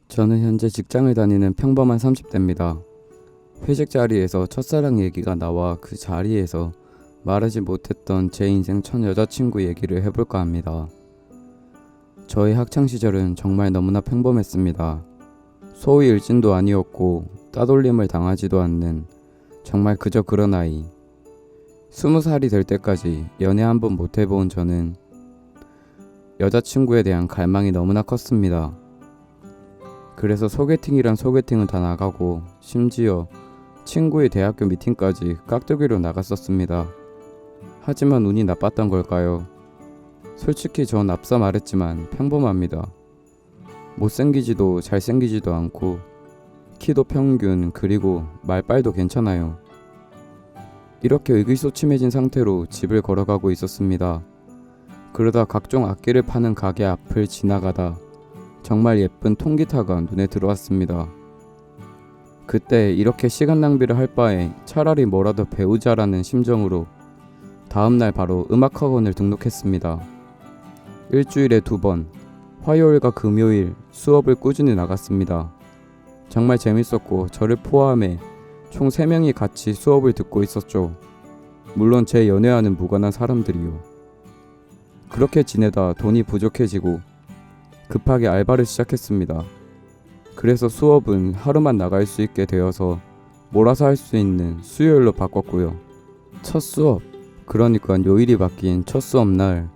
저는 현재 직장을 다니는 평범한 30대입니다. 회식 자리에서 첫사랑 얘기가 나와 그 자리에서 말하지 못했던 제 인생 첫 여자친구 얘기를 해볼까 합니다. 저의 학창시절은 정말 너무나 평범했습니다. 소위 일진도 아니었고 따돌림을 당하지도 않는 정말 그저 그런 아이. 20살이 될 때까지 연애 한 번 못 해본 저는 여자친구에 대한 갈망이 너무나 컸습니다. 그래서 소개팅이란 소개팅은 다 나가고 심지어 친구의 대학교 미팅까지 깍두기로 나갔었습니다. 하지만 운이 나빴던 걸까요? 솔직히 전 앞서 말했지만 평범합니다. 못생기지도 잘생기지도 않고 키도 평균 그리고 말빨도 괜찮아요. 이렇게 의기소침해진 상태로 집을 걸어가고 있었습니다. 그러다 각종 악기를 파는 가게 앞을 지나가다 정말 예쁜 통기타가 눈에 들어왔습니다. 그때 이렇게 시간 낭비를 할 바에 차라리 뭐라도 배우자라는 심정으로 다음날 바로 음악학원을 등록했습니다. 일주일에 2번, 화요일과 금요일 수업을 꾸준히 나갔습니다. 정말 재밌었고 저를 포함해 총 3명이 같이 수업을 듣고 있었죠. 물론 제 연애와는 무관한 사람들이요. 그렇게 지내다 돈이 부족해지고 급하게 알바를 시작했습니다. 그래서 수업은 하루만 나갈 수 있게 되어서 몰아서 할 수 있는 수요일로 바꿨고요. 첫 수업, 그러니까 요일이 바뀐 첫 수업 날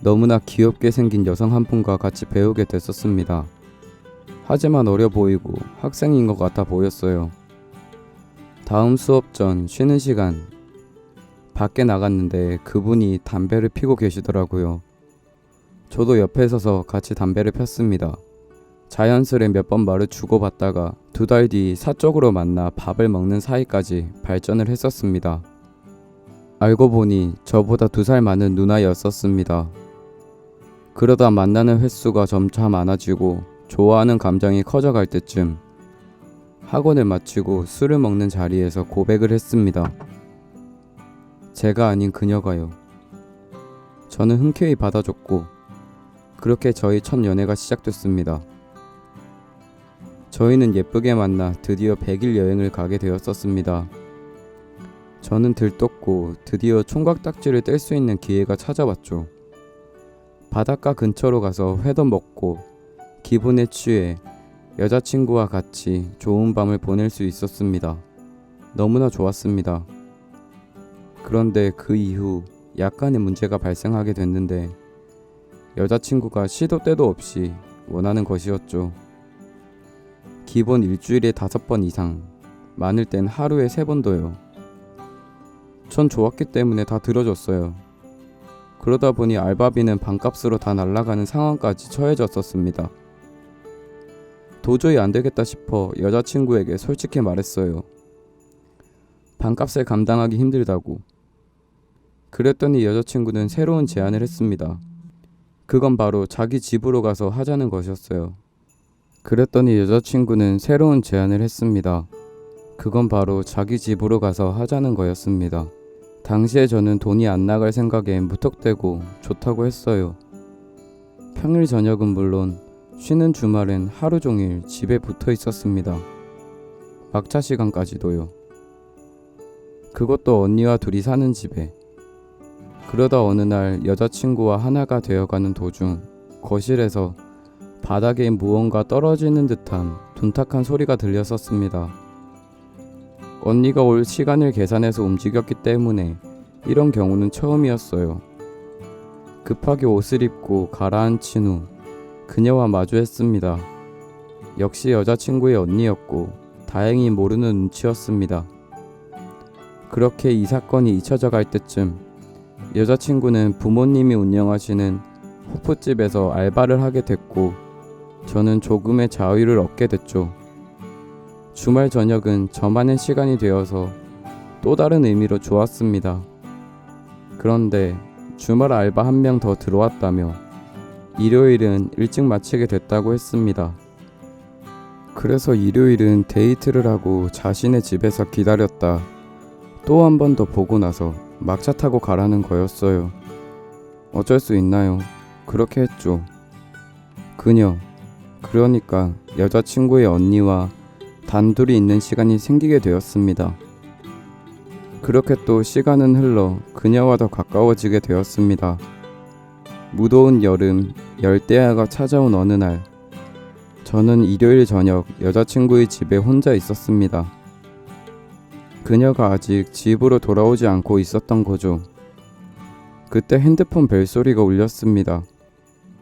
너무나 귀엽게 생긴 여성 한 분과 같이 배우게 됐었습니다. 하지만 어려 보이고 학생인 것 같아 보였어요. 다음 수업 전 쉬는 시간 밖에 나갔는데 그분이 담배를 피고 계시더라고요. 저도 옆에 서서 같이 담배를 폈습니다. 자연스레 몇 번 말을 주고받다가 2달 뒤 사적으로 만나 밥을 먹는 사이까지 발전을 했었습니다. 알고 보니 저보다 2살 많은 누나였었습니다. 그러다 만나는 횟수가 점차 많아지고 좋아하는 감정이 커져갈 때쯤 학원을 마치고 술을 먹는 자리에서 고백을 했습니다. 제가 아닌 그녀가요. 저는 흔쾌히 받아줬고 그렇게 저희 첫 연애가 시작됐습니다. 저희는 예쁘게 만나 드디어 100일 여행을 가게 되었었습니다. 저는 들떴고 드디어 총각딱지를 뗄 수 있는 기회가 찾아왔죠. 바닷가 근처로 가서 회도 먹고 기분에 취해 여자친구와 같이 좋은 밤을 보낼 수 있었습니다. 너무나 좋았습니다. 그런데 그 이후 약간의 문제가 발생하게 됐는데 여자친구가 시도 때도 없이 원하는 것이었죠. 기본 일주일에 5번 이상, 많을 땐 하루에 3번도요. 전 좋았기 때문에 다 들어줬어요. 그러다 보니 알바비는 반값으로 다 날아가는 상황까지 처해졌었습니다. 도저히 안 되겠다 싶어 여자친구에게 솔직히 말했어요. 반값을 감당하기 힘들다고. 그랬더니 여자친구는 새로운 제안을 했습니다. 그건 바로 자기 집으로 가서 하자는 것이었어요. 그랬더니 여자친구는 새로운 제안을 했습니다. 그건 바로 자기 집으로 가서 하자는 거였습니다. 당시에 저는 돈이 안 나갈 생각에 무턱대고 좋다고 했어요. 평일 저녁은 물론 쉬는 주말엔 하루 종일 집에 붙어 있었습니다. 막차 시간까지도요. 그것도 언니와 둘이 사는 집에. 그러다 어느 날 여자친구와 하나가 되어가는 도중 거실에서 바닥에 무언가 떨어지는 듯한 둔탁한 소리가 들렸었습니다. 언니가 올 시간을 계산해서 움직였기 때문에 이런 경우는 처음이었어요. 급하게 옷을 입고 가라앉힌 후 그녀와 마주했습니다. 역시 여자친구의 언니였고 다행히 모르는 눈치였습니다. 그렇게 이 사건이 잊혀져 갈 때쯤 여자친구는 부모님이 운영하시는 호프집에서 알바를 하게 됐고 저는 조금의 자유를 얻게 됐죠. 주말 저녁은 저만의 시간이 되어서 또 다른 의미로 좋았습니다. 그런데 주말 알바 1명 더 들어왔다며 일요일은 일찍 마치게 됐다고 했습니다. 그래서 일요일은 데이트를 하고 자신의 집에서 기다렸다 또 한 번 더 보고 나서 막차 타고 가라는 거였어요. 어쩔 수 있나요? 그렇게 했죠. 그녀, 그러니까 여자친구의 언니와 단둘이 있는 시간이 생기게 되었습니다. 그렇게 또 시간은 흘러 그녀와 더 가까워지게 되었습니다. 무더운 여름, 열대야가 찾아온 어느 날, 저는 일요일 저녁 여자친구의 집에 혼자 있었습니다. 그녀가 아직 집으로 돌아오지 않고 있었던 거죠. 그때 핸드폰 벨소리가 울렸습니다.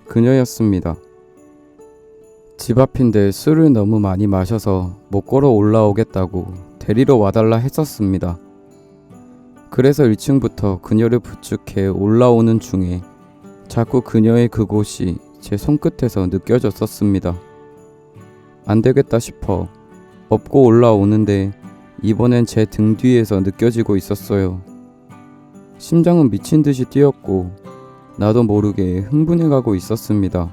그녀였습니다. 집 앞인데 술을 너무 많이 마셔서 못 걸어 올라오겠다고 데리러 와달라 했었습니다. 그래서 1층부터 그녀를 부축해 올라오는 중에 자꾸 그녀의 그곳이 제 손끝에서 느껴졌었습니다. 안 되겠다 싶어 업고 올라오는데 이번엔 제 등 뒤에서 느껴지고 있었어요. 심장은 미친 듯이 뛰었고 나도 모르게 흥분해가고 있었습니다.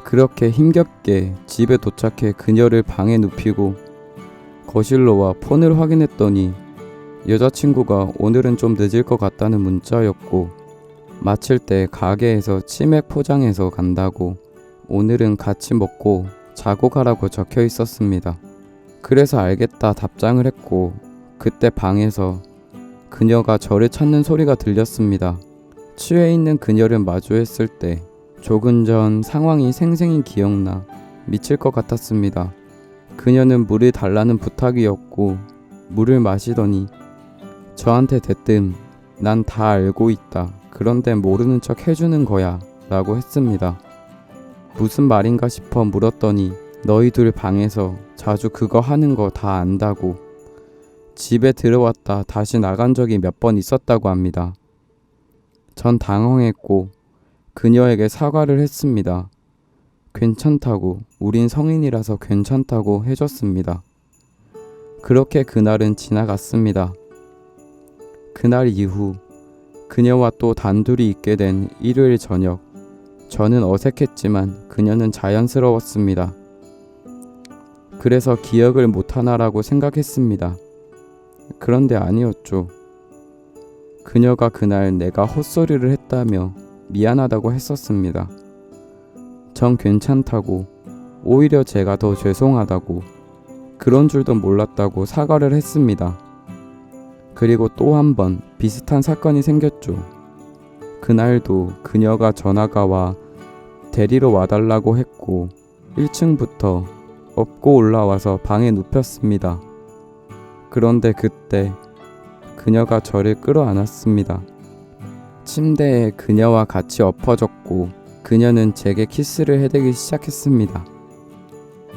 그렇게 힘겹게 집에 도착해 그녀를 방에 눕히고 거실로 와 폰을 확인했더니 여자친구가 오늘은 좀 늦을 것 같다는 문자였고, 마칠 때 가게에서 치맥 포장해서 간다고 오늘은 같이 먹고 자고 가라고 적혀 있었습니다. 그래서 알겠다 답장을 했고, 그때 방에서 그녀가 저를 찾는 소리가 들렸습니다. 취해 있는 그녀를 마주했을 때 조금 전 상황이 생생히 기억나 미칠 것 같았습니다. 그녀는 물을 달라는 부탁이었고 물을 마시더니 저한테 대뜸 난 다 알고 있다. 그런데 모르는 척 해주는 거야 라고 했습니다. 무슨 말인가 싶어 물었더니 너희 둘 방에서 자주 그거 하는 거 다 안다고, 집에 들어왔다 다시 나간 적이 몇 번 있었다고 합니다. 전 당황했고 그녀에게 사과를 했습니다. 괜찮다고, 우린 성인이라서 괜찮다고 해줬습니다. 그렇게 그날은 지나갔습니다. 그날 이후 그녀와 또 단둘이 있게 된 일요일 저녁, 저는 어색했지만 그녀는 자연스러웠습니다. 그래서 기억을 못하나라고 생각했습니다. 그런데 아니었죠. 그녀가 그날 내가 헛소리를 했다며 미안하다고 했었습니다. 전 괜찮다고, 오히려 제가 더 죄송하다고, 그런 줄도 몰랐다고 사과를 했습니다. 그리고 또 한 번 비슷한 사건이 생겼죠. 그날도 그녀가 전화가 와 데리러 와달라고 했고 1층부터 업고 올라와서 방에 눕혔습니다. 그런데 그때 그녀가 저를 끌어안았습니다. 침대에 그녀와 같이 엎어졌고 그녀는 제게 키스를 해대기 시작했습니다.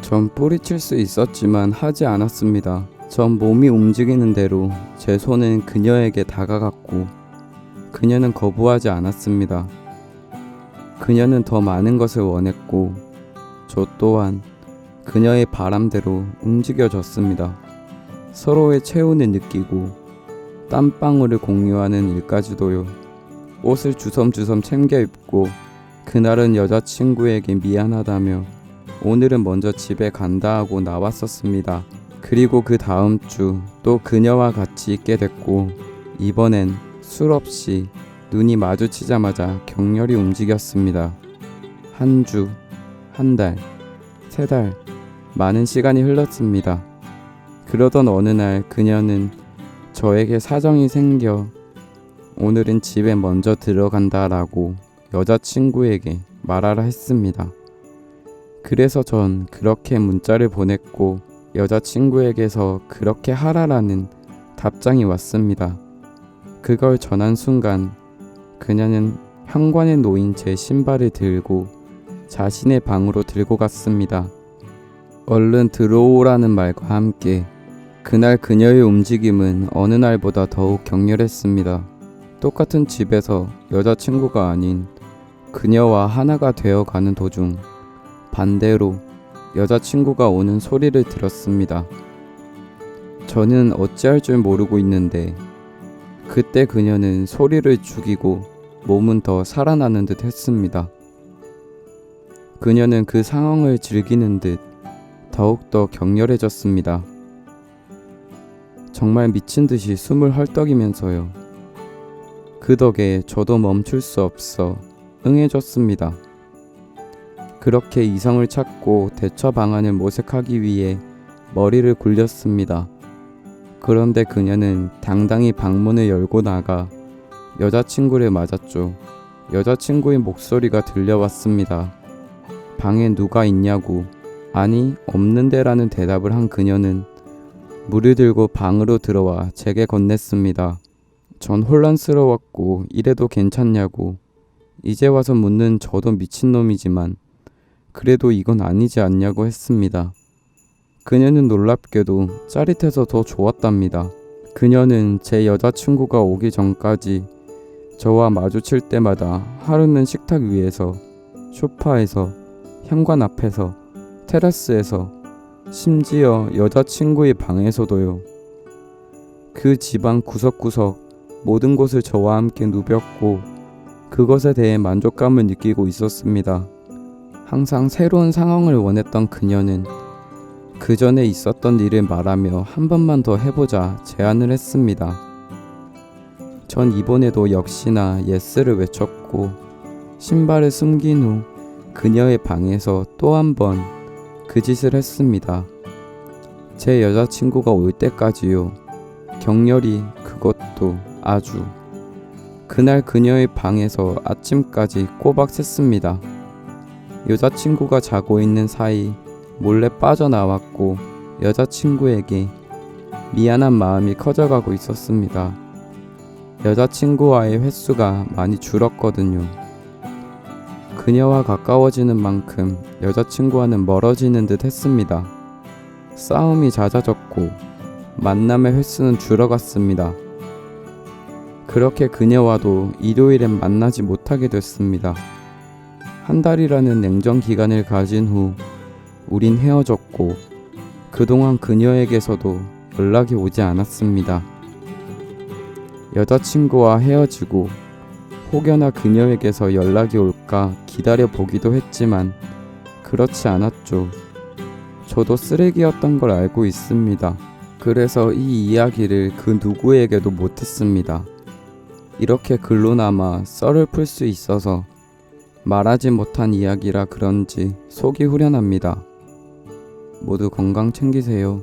전 뿌리칠 수 있었지만 하지 않았습니다. 전 몸이 움직이는 대로 제 손은 그녀에게 다가갔고 그녀는 거부하지 않았습니다. 그녀는 더 많은 것을 원했고 저 또한 그녀의 바람대로 움직여졌습니다. 서로의 체온을 느끼고 땀방울을 공유하는 일까지도요. 옷을 주섬주섬 챙겨 입고 그날은 여자친구에게 미안하다며 오늘은 먼저 집에 간다 하고 나왔었습니다. 그리고 그 다음 주 또 그녀와 같이 있게 됐고 이번엔 술 없이 눈이 마주치자마자 격렬히 움직였습니다. 한 주, 한 달, 세 달, 많은 시간이 흘렀습니다. 그러던 어느 날 그녀는 저에게 사정이 생겨 오늘은 집에 먼저 들어간다라고 여자친구에게 말하라 했습니다. 그래서 전 그렇게 문자를 보냈고 여자친구에게서 그렇게 하라라는 답장이 왔습니다. 그걸 전한 순간 그녀는 현관에 놓인 제 신발을 들고 자신의 방으로 들고 갔습니다. 얼른 들어오라는 말과 함께 그날 그녀의 움직임은 어느 날보다 더욱 격렬했습니다. 똑같은 집에서 여자친구가 아닌 그녀와 하나가 되어가는 도중 반대로 여자친구가 오는 소리를 들었습니다. 저는 어찌할 줄 모르고 있는데 그때 그녀는 소리를 죽이고 몸은 더 살아나는 듯 했습니다. 그녀는 그 상황을 즐기는 듯 더욱더 격렬해졌습니다. 정말 미친 듯이 숨을 헐떡이면서요. 그 덕에 저도 멈출 수 없어 응해졌습니다. 그렇게 이성을 찾고 대처 방안을 모색하기 위해 머리를 굴렸습니다. 그런데 그녀는 당당히 방문을 열고 나가 여자친구를 맞았죠. 여자친구의 목소리가 들려왔습니다. 방에 누가 있냐고. 아니, 없는데라는 대답을 한 그녀는 물을 들고 방으로 들어와 제게 건넸습니다. 전 혼란스러웠고 이래도 괜찮냐고. 이제 와서 묻는 저도 미친놈이지만 그래도 이건 아니지 않냐고 했습니다. 그녀는 놀랍게도 짜릿해서 더 좋았답니다. 그녀는 제 여자친구가 오기 전까지 저와 마주칠 때마다 하루는 식탁 위에서, 소파에서, 현관 앞에서, 테라스에서, 심지어 여자친구의 방에서도요. 그 집안 구석구석 모든 곳을 저와 함께 누볐고 그것에 대해 만족감을 느끼고 있었습니다. 항상 새로운 상황을 원했던 그녀는 그 전에 있었던 일을 말하며 한 번만 더 해보자 제안을 했습니다. 전 이번에도 역시나 예스를 외쳤고 신발을 숨긴 후 그녀의 방에서 또 한 번 그 짓을 했습니다. 제 여자친구가 올 때까지요. 격렬히 그것도 아주. 그날 그녀의 방에서 아침까지 꼬박 샜습니다. 여자친구가 자고 있는 사이 몰래 빠져나왔고 여자친구에게 미안한 마음이 커져가고 있었습니다. 여자친구와의 횟수가 많이 줄었거든요. 그녀와 가까워지는 만큼 여자친구와는 멀어지는 듯 했습니다. 싸움이 잦아졌고 만남의 횟수는 줄어갔습니다. 그렇게 그녀와도 일요일엔 만나지 못하게 됐습니다. 한 달이라는 냉정 기간을 가진 후 우린 헤어졌고 그동안 그녀에게서도 연락이 오지 않았습니다. 여자친구와 헤어지고 혹여나 그녀에게서 연락이 올까 기다려보기도 했지만 그렇지 않았죠. 저도 쓰레기였던 걸 알고 있습니다. 그래서 이 이야기를 그 누구에게도 못했습니다. 이렇게 글로나마 썰을 풀 수 있어서 말하지 못한 이야기라 그런지 속이 후련합니다. 모두 건강 챙기세요.